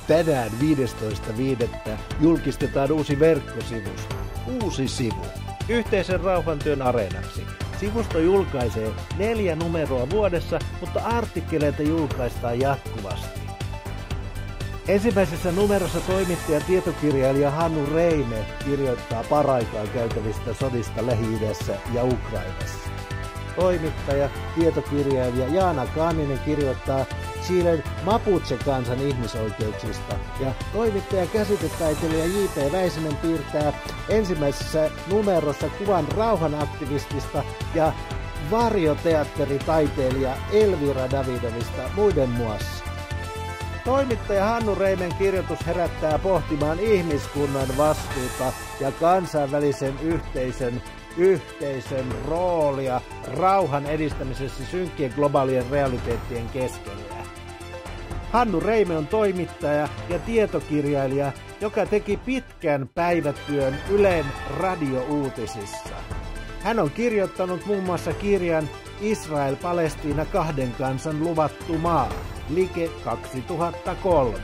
Tänään 15.5. julkistetaan uusi verkkosivus. Uusi sivu. Yhteisen rauhantyön areenaksi. Sivusto julkaisee 4 numeroa vuodessa, mutta artikkeleita julkaistaan jatkuvasti. Ensimmäisessä numerossa toimittaja tietokirjailija Hannu Reime kirjoittaa paraikaa käytävistä sodista Lähi-idässä ja Ukrainassa. Toimittaja, tietokirjailija Jaana Kaaninen kirjoittaa Chilen Mapuche-kansan ihmisoikeuksista ja toimittaja käsitetaiteilija J.P. Väisänen piirtää ensimmäisessä numerossa kuvan rauhanaktivistista ja varjoteatteritaiteilija Elvira Davidovista muiden muassa. Toimittaja Hannu Reimen kirjoitus herättää pohtimaan ihmiskunnan vastuuta ja kansainvälisen yhteisön roolia rauhan edistämisessä synkkien globaalien realiteettien keskellä. Hannu Reime on toimittaja ja tietokirjailija, joka teki pitkän päivätyön Ylen radiouutisissa. Hän on kirjoittanut muun muassa kirjan Israel-Palestiina 2 kansan luvattu maa, Like 2003.